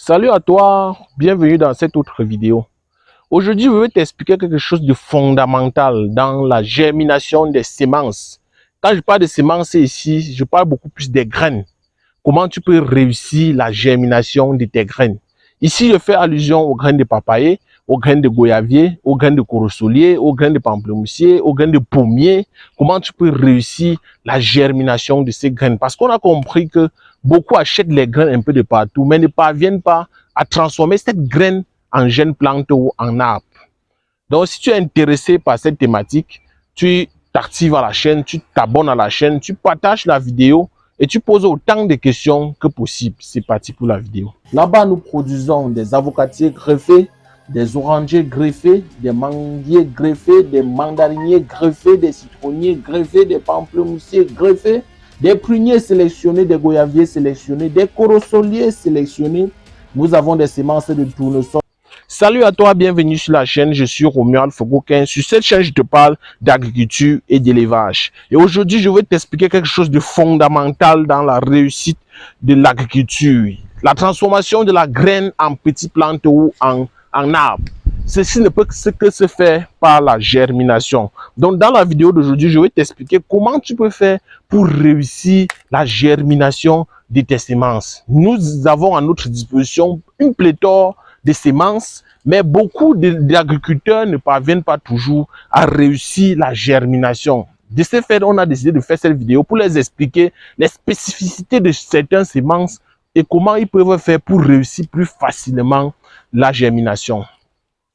Salut à toi, bienvenue dans cette autre vidéo. Aujourd'hui, je vais t'expliquer quelque chose de fondamental dans la germination des semences. Quand je parle de semences ici, je parle beaucoup plus des graines. Comment tu peux réussir la germination de tes graines. Ici, je fais allusion aux graines de papayer, aux graines de goyavier, aux graines de corosolier, aux graines de pamplemoussier, aux graines de pommier. Comment tu peux réussir la germination de ces graines? Parce qu'on a compris que beaucoup achètent les graines un peu de partout, mais ne parviennent pas à transformer cette graine en jeune plante ou en arbre. Donc, si tu es intéressé par cette thématique, tu t'actives à la chaîne, tu t'abonnes à la chaîne, tu partages la vidéo et tu poses autant de questions que possible. C'est parti pour la vidéo. Là-bas, nous produisons des avocatiers greffés, des orangers greffés, des manguiers greffés, des mandariniers greffés, des citronniers greffés, des pamplemoussiers greffés, des pruniers sélectionnés, des goyaviers sélectionnés, des corosoliers sélectionnés. Nous avons des semences de tournesol. Salut à toi, bienvenue sur la chaîne, je suis Romuald Fogoquin. Sur cette chaîne, je te parle d'agriculture et d'élevage. Et aujourd'hui, je vais t'expliquer quelque chose de fondamental dans la réussite de l'agriculture. La transformation de la graine en petite plante ou en arbre. Ceci ne peut que se faire par la germination. Donc, dans la vidéo d'aujourd'hui, je vais t'expliquer comment tu peux faire pour réussir la germination de tes semences. Nous avons à notre disposition une pléthore de semences, mais beaucoup d'agriculteurs ne parviennent pas toujours à réussir la germination. De ce fait, on a décidé de faire cette vidéo pour les expliquer les spécificités de certaines semences et comment ils peuvent faire pour réussir plus facilement la germination.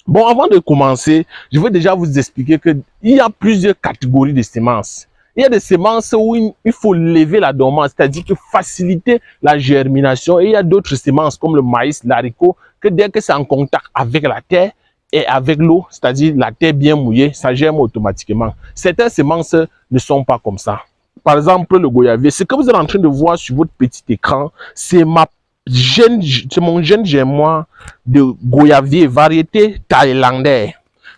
Bon, avant de commencer, je veux déjà vous expliquer qu'il y a plusieurs catégories de semences. Il y a des semences où il faut lever la dormance, c'est-à-dire que faciliter la germination. Et il y a d'autres semences comme le maïs, l'haricot, que dès que c'est en contact avec la terre et avec l'eau, c'est-à-dire la terre bien mouillée, ça germe automatiquement. Certaines semences ne sont pas comme ça. Par exemple, le goyavier, ce que vous êtes en train de voir sur votre petit écran, c'est mon jeune germois de goyavier, variété thaïlandaise.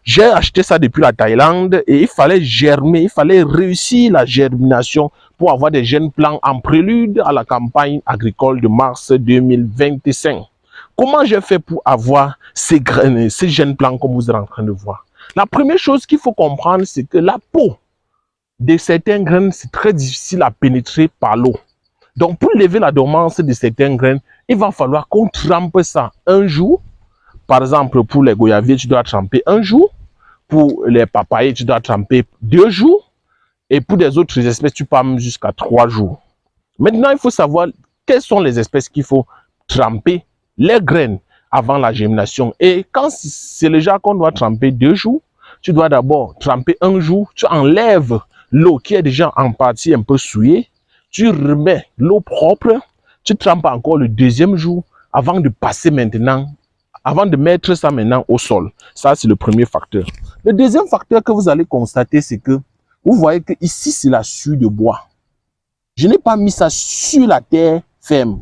J'ai acheté ça depuis la Thaïlande et il fallait germer, il fallait réussir la germination pour avoir des jeunes plants en prélude à la campagne agricole de mars 2025. Comment j'ai fait pour avoir ces graines, ces jeunes plants comme vous êtes en train de voir? La première chose qu'il faut comprendre, c'est que la peau de certaines graines, c'est très difficile à pénétrer par l'eau. Donc, pour lever la dormance de certaines graines, il va falloir qu'on trempe ça un jour. Par exemple, pour les goyaviers, tu dois tremper un jour. Pour les papayers, tu dois tremper 2 jours. Et pour des autres espèces, tu peux même jusqu'à 3 jours. Maintenant, il faut savoir quelles sont les espèces qu'il faut tremper les graines avant la germination. Et quand c'est le genre qu'on doit tremper 2 jours, tu dois d'abord tremper un jour. Tu enlèves l'eau qui est déjà en partie un peu souillée. Tu remets l'eau propre. Tu trempes encore le deuxième jour avant de passer maintenant, avant de mettre ça maintenant au sol. Ça, c'est le premier facteur. Le deuxième facteur que vous allez constater, c'est que vous voyez que ici, c'est la suie de bois. Je n'ai pas mis ça sur la terre ferme.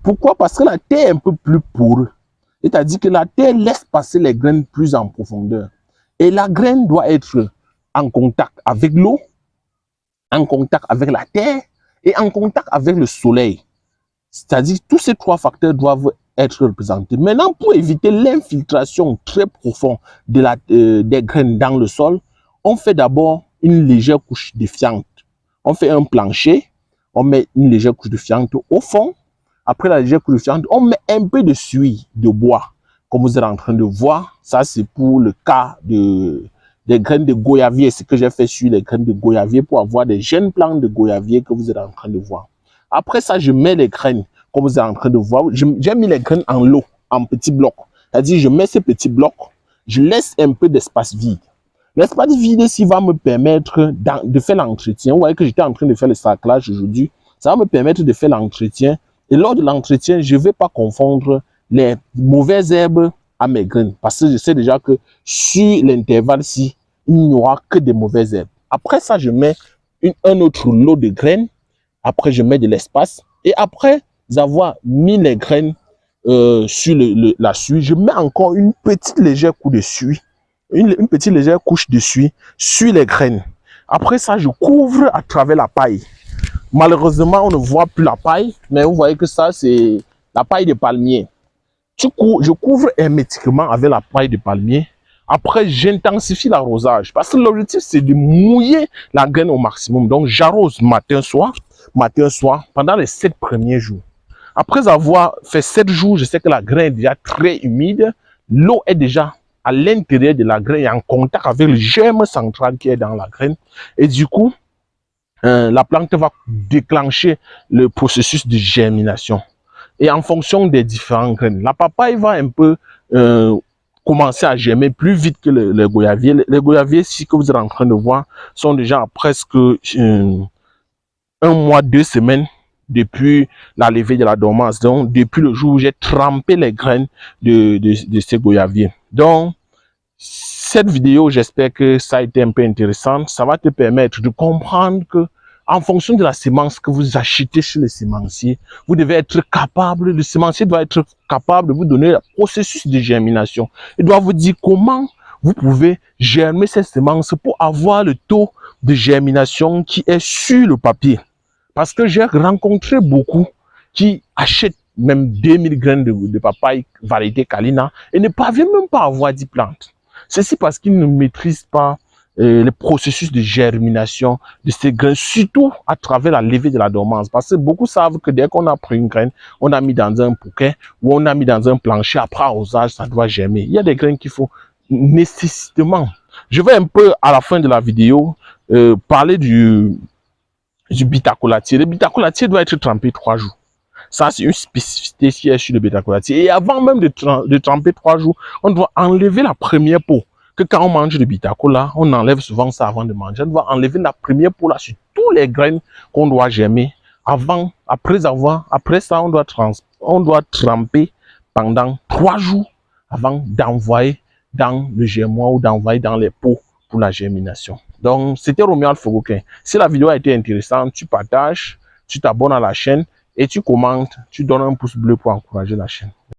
Pourquoi? Parce que la terre est un peu plus poreuse. C'est-à-dire que la terre laisse passer les graines plus en profondeur. Et la graine doit être en contact avec l'eau, en contact avec la terre et en contact avec le soleil. C'est-à-dire que tous ces trois facteurs doivent être représentés. Maintenant, pour éviter l'infiltration très profonde des graines dans le sol, on fait d'abord une légère couche de fiente. On fait un plancher, on met une légère couche de fiente au fond. Après la légère couche de fiente, on met un peu de suie de bois. Comme vous êtes en train de voir, ça c'est pour le cas des graines de goyavier. Ce que j'ai fait sur les graines de goyavier pour avoir des jeunes plants de goyavier que vous êtes en train de voir. Après ça, je mets les graines, comme vous êtes en train de voir. J'ai mis les graines en lot, en petits blocs. C'est-à-dire, je mets ces petits blocs, je laisse un peu d'espace vide. L'espace vide, s'il va me permettre de faire l'entretien. Vous voyez que j'étais en train de faire le sarclage aujourd'hui. Ça va me permettre de faire l'entretien. Et lors de l'entretien, je ne vais pas confondre les mauvaises herbes à mes graines. Parce que je sais déjà que sur l'intervalle-ci, il n'y aura que des mauvaises herbes. Après ça, je mets un autre lot de graines. Après, je mets de l'espace. Et après avoir mis les graines sur la suie, je mets encore une petite légère couche de suie. Une petite légère couche de suie sur les graines. Après ça, je couvre à travers la paille. Malheureusement, on ne voit plus la paille. Mais vous voyez que ça, c'est la paille de palmier. Je couvre hermétiquement avec la paille de palmier. Après, j'intensifie l'arrosage parce que l'objectif, c'est de mouiller la graine au maximum. Donc, j'arrose matin, soir, pendant les 7 premiers jours. Après avoir fait 7 jours, je sais que la graine est déjà très humide. L'eau est déjà à l'intérieur de la graine et en contact avec le germe central qui est dans la graine. Et du coup, la plante va déclencher le processus de germination. Et en fonction des différentes graines, la papaye va un peu commencer à germer plus vite que les goyaviers. Les goyaviers, si que vous êtes en train de voir, sont déjà à presque 1 mois, 2 semaines depuis la levée de la dormance. Donc, depuis le jour où j'ai trempé les graines de ces goyaviers. Donc, cette vidéo, j'espère que ça a été un peu intéressant. Ça va te permettre de comprendre que en fonction de la semence que vous achetez chez les semenciers, vous devez être capable, le semencier doit être capable de vous donner le processus de germination. Il doit vous dire comment vous pouvez germer ces semences pour avoir le taux de germination qui est sur le papier. Parce que j'ai rencontré beaucoup qui achètent même 2000 graines de papaye variété Kalina et ne parviennent même pas à avoir 10 plantes. Ceci parce qu'ils ne maîtrisent pas le processus de germination de ces graines, surtout à travers la levée de la dormance. Parce que beaucoup savent que dès qu'on a pris une graine, on a mis dans un bouquet ou on a mis dans un plancher, après arrosage, ça doit germer. Il y a des graines qu'il faut nécessairement. Je vais un peu à la fin de la vidéo parler du bêta-coulatier. Le bêta-coulatier doit être trempé 3 jours. Ça, c'est une spécificité qui est sur le bêta-coulatier. Et avant même de tremper 3 jours, on doit enlever la première peau. Que quand on mange le bêta-cola, on enlève souvent ça avant de manger. On doit enlever la première peau là sur tous les graines qu'on doit germer. Après ça, on doit tremper pendant 3 jours avant d'envoyer dans le germoir ou d'envoyer dans les pots pour la germination. Donc, c'était Romuald Fogokin. Si la vidéo a été intéressante, tu partages, tu t'abonnes à la chaîne et tu commentes, tu donnes un pouce bleu pour encourager la chaîne.